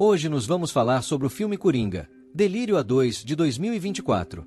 Hoje nos vamos falar sobre o filme Coringa, Delírio A2 de 2024.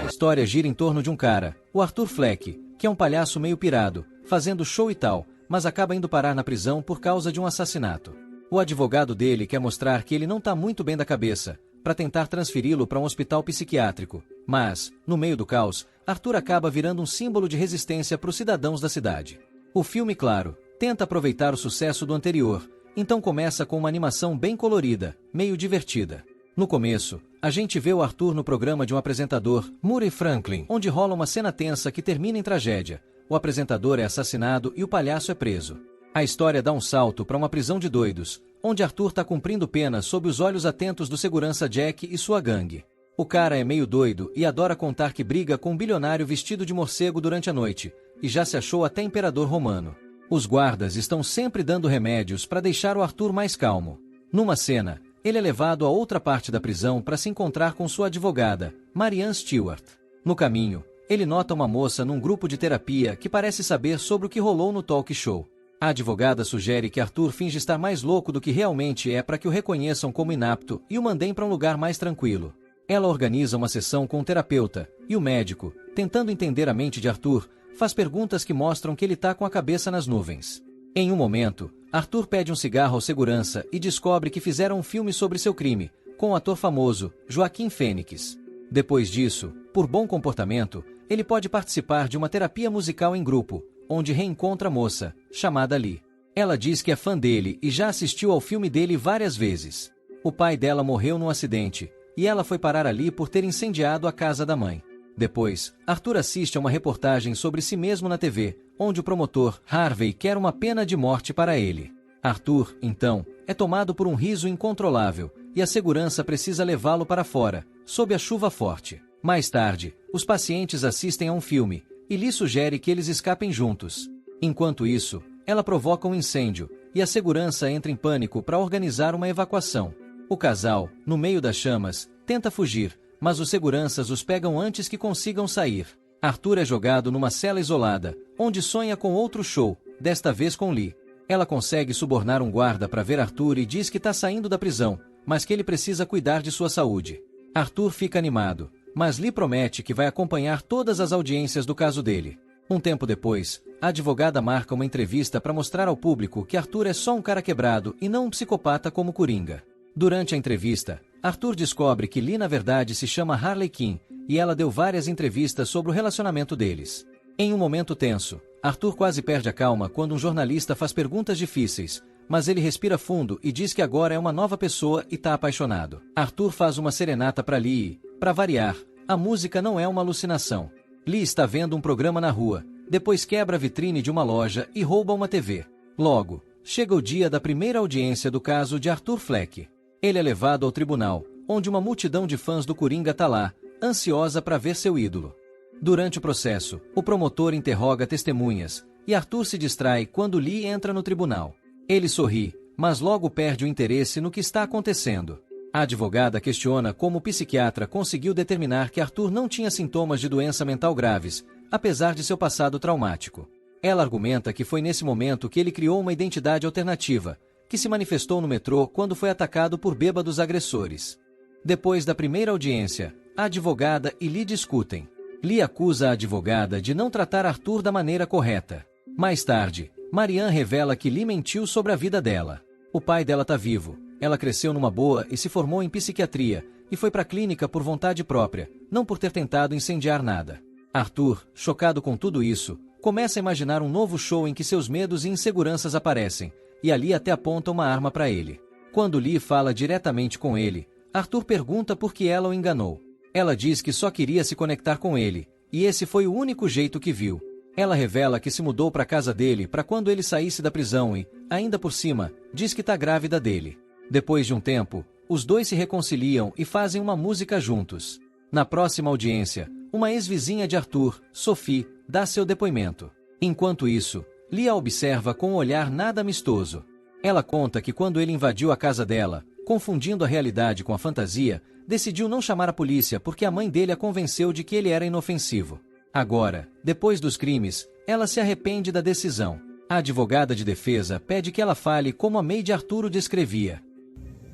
A história gira em torno de um cara, o Arthur Fleck, que é um palhaço meio pirado, fazendo show e tal, mas acaba indo parar na prisão por causa de um assassinato. O advogado dele quer mostrar que ele não tá muito bem da cabeça, para tentar transferi-lo para um hospital psiquiátrico. Mas, no meio do caos, Arthur acaba virando um símbolo de resistência para os cidadãos da cidade. O filme, claro, tenta aproveitar o sucesso do anterior, então começa com uma animação bem colorida, meio divertida. No começo, a gente vê o Arthur no programa de um apresentador, Murray Franklin, onde rola uma cena tensa que termina em tragédia. O apresentador é assassinado e o palhaço é preso. A história dá um salto para uma prisão de doidos, onde Arthur está cumprindo pena sob os olhos atentos do segurança Jack e sua gangue. O cara é meio doido e adora contar que briga com um bilionário vestido de morcego durante a noite, e já se achou até imperador romano. Os guardas estão sempre dando remédios para deixar o Arthur mais calmo. Numa cena, ele é levado a outra parte da prisão para se encontrar com sua advogada, Marianne Stewart. No caminho, ele nota uma moça num grupo de terapia que parece saber sobre o que rolou no talk show. A advogada sugere que Arthur finge estar mais louco do que realmente é para que o reconheçam como inapto e o mandem para um lugar mais tranquilo. Ela organiza uma sessão com o terapeuta, e o médico, tentando entender a mente de Arthur, faz perguntas que mostram que ele está com a cabeça nas nuvens. Em um momento, Arthur pede um cigarro ao segurança e descobre que fizeram um filme sobre seu crime, com o ator famoso, Joaquim Fênix. Depois disso, por bom comportamento, ele pode participar de uma terapia musical em grupo, onde reencontra a moça, chamada Lee. Ela diz que é fã dele e já assistiu ao filme dele várias vezes. O pai dela morreu num acidente, e ela foi parar ali por ter incendiado a casa da mãe. Depois, Arthur assiste a uma reportagem sobre si mesmo na TV, onde o promotor, Harvey, quer uma pena de morte para ele. Arthur, então, é tomado por um riso incontrolável, e a segurança precisa levá-lo para fora, sob a chuva forte. Mais tarde, os pacientes assistem a um filme, e Lee sugere que eles escapem juntos. Enquanto isso, ela provoca um incêndio, e a segurança entra em pânico para organizar uma evacuação. O casal, no meio das chamas, tenta fugir, mas os seguranças os pegam antes que consigam sair. Arthur é jogado numa cela isolada, onde sonha com outro show, desta vez com Lee. Ela consegue subornar um guarda para ver Arthur e diz que está saindo da prisão, mas que ele precisa cuidar de sua saúde. Arthur fica animado, mas Lee promete que vai acompanhar todas as audiências do caso dele. Um tempo depois, a advogada marca uma entrevista para mostrar ao público que Arthur é só um cara quebrado e não um psicopata como Coringa. Durante a entrevista, Arthur descobre que Lee na verdade se chama Harley Quinn, e ela deu várias entrevistas sobre o relacionamento deles. Em um momento tenso, Arthur quase perde a calma quando um jornalista faz perguntas difíceis, mas ele respira fundo e diz que agora é uma nova pessoa e está apaixonado. Arthur faz uma serenata para Lee e, para variar, a música não é uma alucinação. Lee está vendo um programa na rua, depois quebra a vitrine de uma loja e rouba uma TV. Logo, chega o dia da primeira audiência do caso de Arthur Fleck. Ele é levado ao tribunal, onde uma multidão de fãs do Coringa está lá, ansiosa para ver seu ídolo. Durante o processo, o promotor interroga testemunhas, e Arthur se distrai quando Lee entra no tribunal. Ele sorri, mas logo perde o interesse no que está acontecendo. A advogada questiona como o psiquiatra conseguiu determinar que Arthur não tinha sintomas de doença mental graves, apesar de seu passado traumático. Ela argumenta que foi nesse momento que ele criou uma identidade alternativa, que se manifestou no metrô quando foi atacado por bêbados agressores. Depois da primeira audiência, a advogada e Lee discutem. Lee acusa a advogada de não tratar Arthur da maneira correta. Mais tarde, Marianne revela que Lee mentiu sobre a vida dela. O pai dela está vivo, ela cresceu numa boa e se formou em psiquiatria, e foi para a clínica por vontade própria, não por ter tentado incendiar nada. Arthur, chocado com tudo isso, começa a imaginar um novo show em que seus medos e inseguranças aparecem, e ali até aponta uma arma para ele. Quando Lee fala diretamente com ele, Arthur pergunta por que ela o enganou. Ela diz que só queria se conectar com ele, e esse foi o único jeito que viu. Ela revela que se mudou para a casa dele para quando ele saísse da prisão e, ainda por cima, diz que está grávida dele. Depois de um tempo, os dois se reconciliam e fazem uma música juntos. Na próxima audiência, uma ex-vizinha de Arthur, Sophie, dá seu depoimento. Enquanto isso, Lee a observa com um olhar nada amistoso. Ela conta que quando ele invadiu a casa dela, confundindo a realidade com a fantasia, decidiu não chamar a polícia porque a mãe dele a convenceu de que ele era inofensivo. Agora, depois dos crimes, ela se arrepende da decisão. A advogada de defesa pede que ela fale como a May de Arthur o descrevia.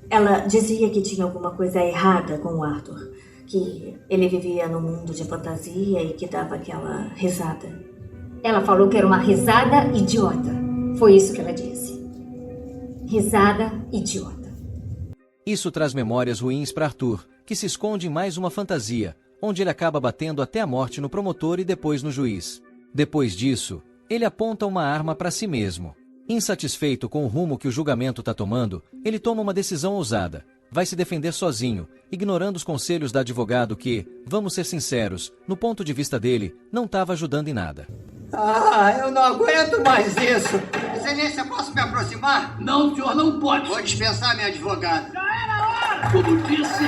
Ela dizia que tinha alguma coisa errada com o Arthur, que ele vivia num mundo de fantasia e que dava aquela risada. Ela falou que era uma risada idiota. Foi isso que ela disse. Risada idiota. Isso traz memórias ruins para Arthur, que se esconde em mais uma fantasia, onde ele acaba batendo até a morte no promotor e depois no juiz. Depois disso, ele aponta uma arma para si mesmo. Insatisfeito com o rumo que o julgamento está tomando, ele toma uma decisão ousada. Vai se defender sozinho, ignorando os conselhos da advogado que, vamos ser sinceros, no ponto de vista dele, não estava ajudando em nada. Eu não aguento mais isso. Excelência, posso me aproximar? Não, senhor, não pode. Vou dispensar minha advogada. Já era hora. Como disse.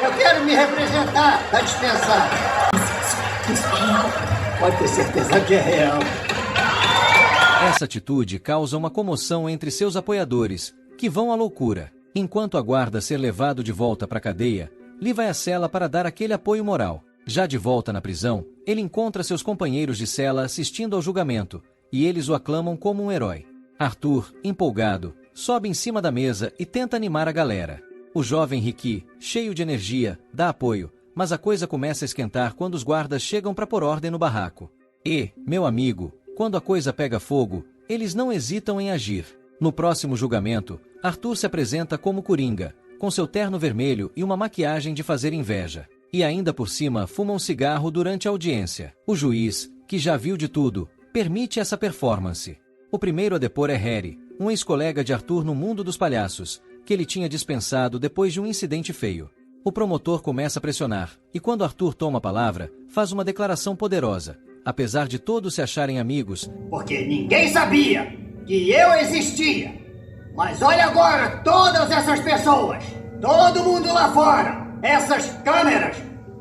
Eu quero me representar. Está dispensado. Isso é real. Pode ter certeza que é real. Essa atitude causa uma comoção entre seus apoiadores, que vão à loucura. Enquanto aguarda ser levado de volta para a cadeia, Lee vai à cela para dar aquele apoio moral. Já de volta na prisão, ele encontra seus companheiros de cela assistindo ao julgamento, e eles o aclamam como um herói. Arthur, empolgado, sobe em cima da mesa e tenta animar a galera. O jovem Ricky, cheio de energia, dá apoio, mas a coisa começa a esquentar quando os guardas chegam para pôr ordem no barraco. E, meu amigo, quando a coisa pega fogo, eles não hesitam em agir. No próximo julgamento, Arthur se apresenta como Coringa, com seu terno vermelho e uma maquiagem de fazer inveja. E ainda por cima fuma um cigarro durante a audiência. O juiz, que já viu de tudo, permite essa performance. O primeiro a depor é Harry, um ex-colega de Arthur no mundo dos palhaços, que ele tinha dispensado depois de um incidente feio. O promotor começa a pressionar, e quando Arthur toma a palavra, faz uma declaração poderosa. Apesar de todos se acharem amigos, Porque ninguém sabia que eu existia. Mas olha agora todas essas pessoas. Todo mundo lá fora. Essas câmeras.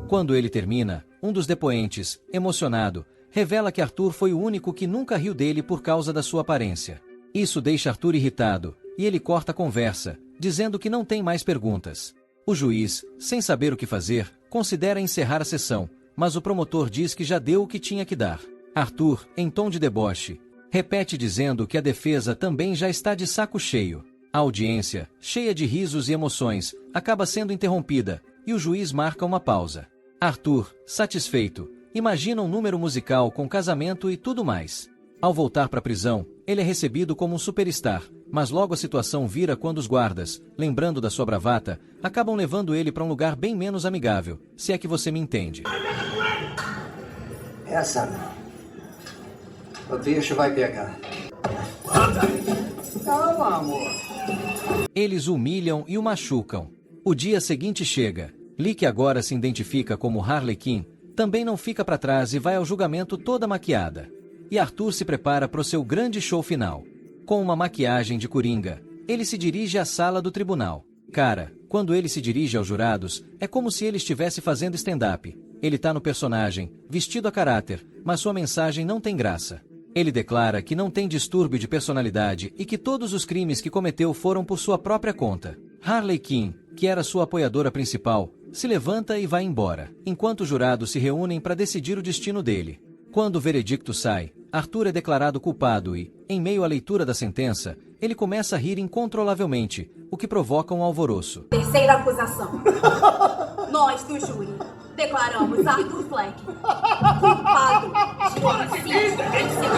Quando ele termina, um dos depoentes, emocionado, revela que Arthur foi o único que nunca riu dele por causa da sua aparência. Isso deixa Arthur irritado, e ele corta a conversa, dizendo que não tem mais perguntas. O juiz, sem saber o que fazer, considera encerrar a sessão, mas o promotor diz que já deu o que tinha que dar. Arthur, em tom de deboche, repete dizendo que a defesa também já está de saco cheio. A audiência, cheia de risos e emoções, acaba sendo interrompida, e o juiz marca uma pausa. Arthur, satisfeito, imagina um número musical com casamento e tudo mais. Ao voltar para a prisão, ele é recebido como um superstar, mas logo a situação vira quando os guardas, lembrando da sua bravata, acabam levando ele para um lugar bem menos amigável, se é que você me entende. Essa não. O bicho vai pegar. Calma, amor. Eles o humilham e o machucam. O dia seguinte chega. Lee, que agora se identifica como Harley Quinn, também não fica para trás e vai ao julgamento toda maquiada. E Arthur se prepara para o seu grande show final. Com uma maquiagem de coringa, ele se dirige à sala do tribunal. Cara, quando ele se dirige aos jurados, é como se ele estivesse fazendo stand-up. Ele tá no personagem, vestido a caráter, mas sua mensagem não tem graça. Ele declara que não tem distúrbio de personalidade e que todos os crimes que cometeu foram por sua própria conta. Harley Quinn, que era sua apoiadora principal, se levanta e vai embora, enquanto os jurados se reúnem para decidir o destino dele. Quando o veredicto sai, Arthur é declarado culpado e, em meio à leitura da sentença, ele começa a rir incontrolavelmente, o que provoca um alvoroço. Terceira acusação. Nós do júri declaramos Arthur Fleck culpado de homicídio em segundo.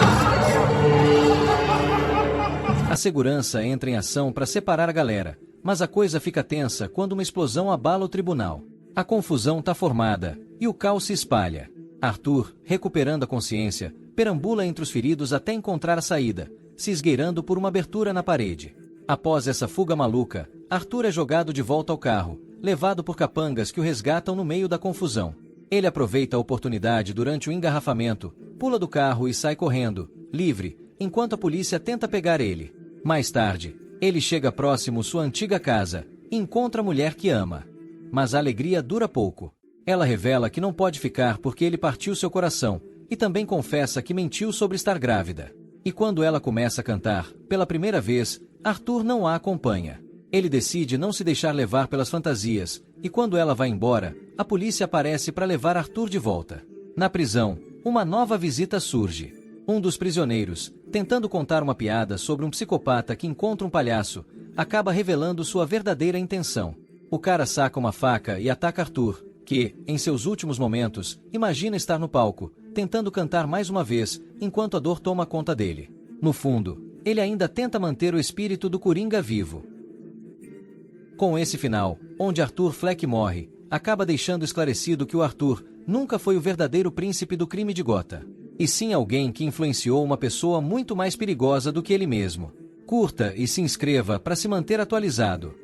A segurança entra em ação para separar a galera, mas a coisa fica tensa quando uma explosão abala o tribunal. A confusão está formada e o caos se espalha. Arthur, recuperando a consciência, perambula entre os feridos até encontrar a saída, se esgueirando por uma abertura na parede. Após essa fuga maluca, Arthur é jogado de volta ao carro, levado por capangas que o resgatam no meio da confusão. Ele aproveita a oportunidade durante o engarrafamento, pula do carro e sai correndo, livre, enquanto a polícia tenta pegar ele. Mais tarde, ele chega próximo sua antiga casa e encontra a mulher que ama. Mas a alegria dura pouco. Ela revela que não pode ficar porque ele partiu seu coração e também confessa que mentiu sobre estar grávida. E quando ela começa a cantar, pela primeira vez, Arthur não a acompanha. Ele decide não se deixar levar pelas fantasias, e quando ela vai embora, a polícia aparece para levar Arthur de volta. Na prisão, uma nova visita surge. Um dos prisioneiros, tentando contar uma piada sobre um psicopata que encontra um palhaço, acaba revelando sua verdadeira intenção. O cara saca uma faca e ataca Arthur, que, em seus últimos momentos, imagina estar no palco, tentando cantar mais uma vez, enquanto a dor toma conta dele. No fundo, ele ainda tenta manter o espírito do Coringa vivo. Com esse final, onde Arthur Fleck morre, acaba deixando esclarecido que o Arthur nunca foi o verdadeiro príncipe do crime de Gotham, e sim alguém que influenciou uma pessoa muito mais perigosa do que ele mesmo. Curta e se inscreva para se manter atualizado.